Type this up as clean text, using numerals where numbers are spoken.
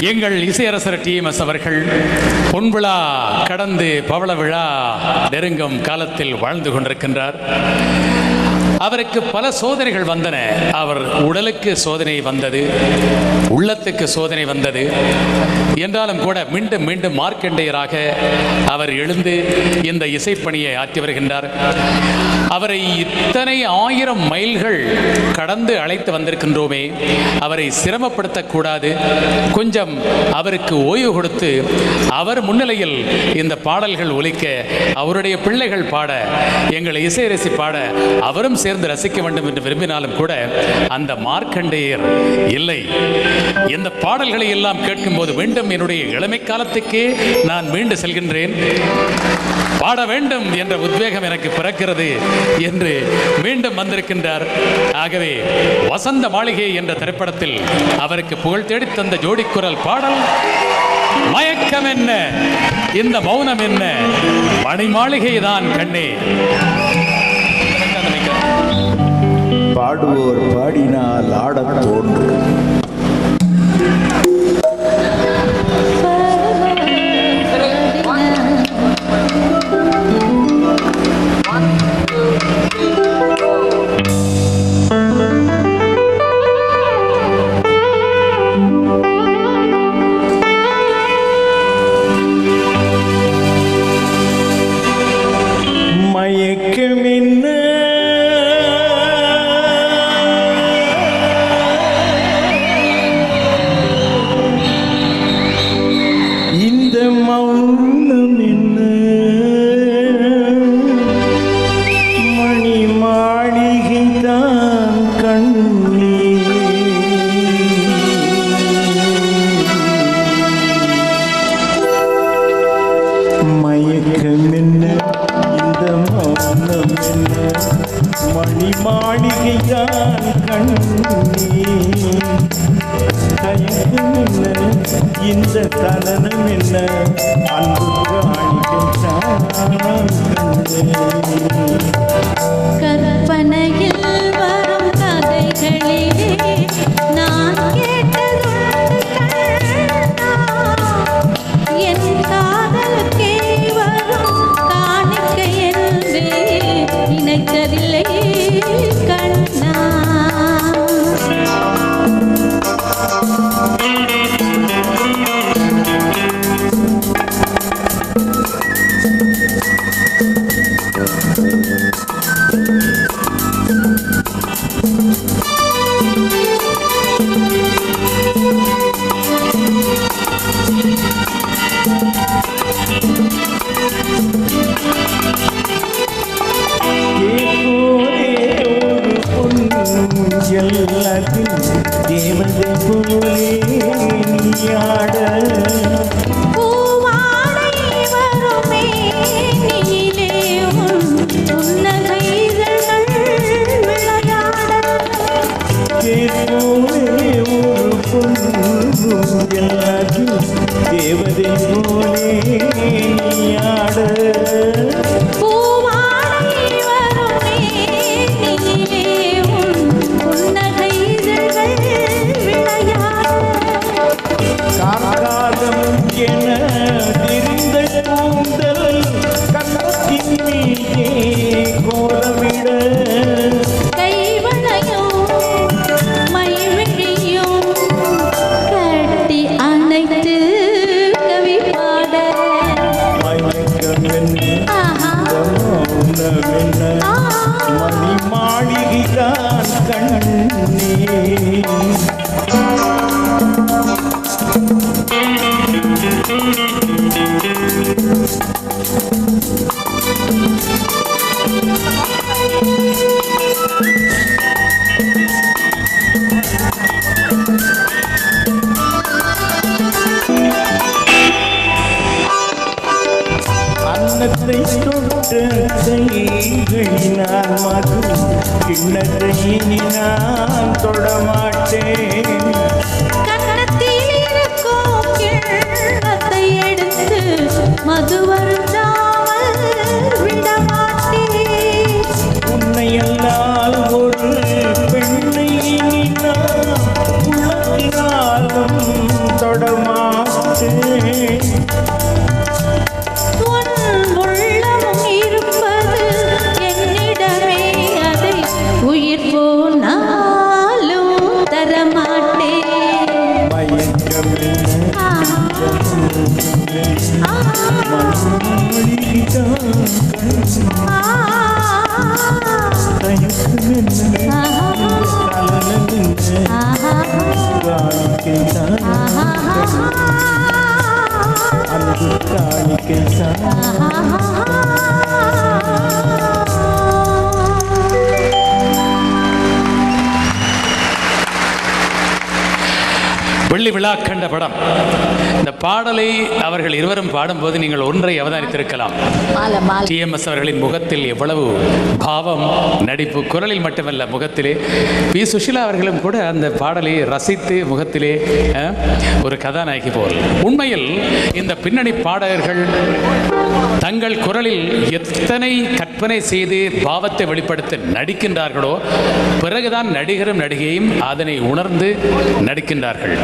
எங்கள் இசையரசர் டிஎம்எஸ் அவர்கள் பொன்விழா கடந்து பவள விழா நெருங்கும் காலத்தில் வாழ்ந்து கொண்டிருக்கின்றார். அவருக்கு பல சோதனைகள் வந்தன. அவர் உடலுக்கு சோதனை வந்தது, உள்ளத்துக்கு சோதனை வந்தது. என்றாலும் கூட மீண்டும் மீண்டும் மார்க்கண்டேயராக அவர் எழுந்து இந்த இசைப்பணியை ஆற்றி வருகின்றார். அவரை இத்தனை 1000 மைல்கள் கடந்து அழைத்து வந்திருக்கின்றோமே, அவரை சிரமப்படுத்தக்கூடாது, கொஞ்சம் அவருக்கு ஓய்வு கொடுத்து அவர் முன்னிலையில் இந்த பாடல்கள் ஒலிக்க, அவருடைய பிள்ளைகள் பாட, எங்கள் இசையரசி பாட அவரும் சேர்ந்து ரசிக்க வேண்டும் என்று விரும்பினாலும் கூட அந்த மார்க்கண்டேயர் இல்லை. இந்த பாடல்களை எல்லாம் கேட்கும் போது மீண்டும் என்னுடைய இளமை காலத்துக்கே நான் மீண்டு செல்கின்றேன், பாட வேண்டும் என்ற உத்வேகம் எனக்கு பிறக்கிறது என்று மீண்டும் வந்திருக்கின்றார். ஆகவே வசந்த மாளிகை என்ற திரைப்படத்தில் அவருக்கு புகழ் தேடி தந்த ஜோடிக்குரல் பாடல் மயக்கம் என்ன, இந்த மௌனம் என்ன, மணி மாளிகை தான் கண்ணே. பாடுவோர் பாடினால் ஆடத் தோன்றும். மயக்கம் என்ன, இந்த மௌனம் என்ன, மணி மாளிகை தான் கண்ணே. மயக்கம் என்ன, இந்த மௌனம் என்ன, மணி மாளிகை தான் கண்ணே. தயக்கம் என்ன, இந்த தலனம் என்ன, அன்பு கற்பனையில் வரும் கதைகளிலே நான் என் காதலுக்கே வரும் காணிக்கை என்று நினைத்ததில்லை கண்ணா. தேவதை போலே நீயாட, தேவதை போலே நீயாட. காக்காதம் என திரிந்த கூந்தல் கண்ணத்தின் மீதே கோலமிட, கைவளையும் மைவிழியும் கட்டி அணைத்து கவி பாட. மயக்கம் என்ன, மௌனம் என்ன, மணி மாளிகை தான் கண்ணே. அன்னத்தை தொட்ட கைகளினால் மது கிண்ணத்தை இனி நான் தொடமாட்டேன். கன்னத்தில் இருக்கும் கிண்ணத்தை எடுத்து மது வருடாமல் விடமாட்டேன். உன்னை அல்லால் ஒரு பெண்ணை இனி நான் உள்ளத்தினாலும் தொடமா வெள்ளி விழா கண்ட படம். இந்த பாடலை அவர்கள் இருவரும் பாடும்போது நீங்கள் ஒன்றை அவதானித்திருக்கலாம். டிஎம்எஸ் அவர்களின் முகத்தில் எவ்வளவு பாவம், நடிப்பு, குரலில் மட்டுமல்ல முகத்திலே. பி சுஷிலா அவர்களும் கூட அந்த பாடலை ரசித்து முகத்திலே ஒரு கதாநாயகி போல். உண்மையில் இந்த பின்னணி பாடகர்கள் தங்கள் குரலில் எத்தனை கற்பனை செய்து பாவத்தை வெளிப்படுத்த நடிக்கின்றார்களோ பிறகுதான் நடிகரும் நடிகையும் அதனை உணர்ந்து நடிக்கின்றார்கள்.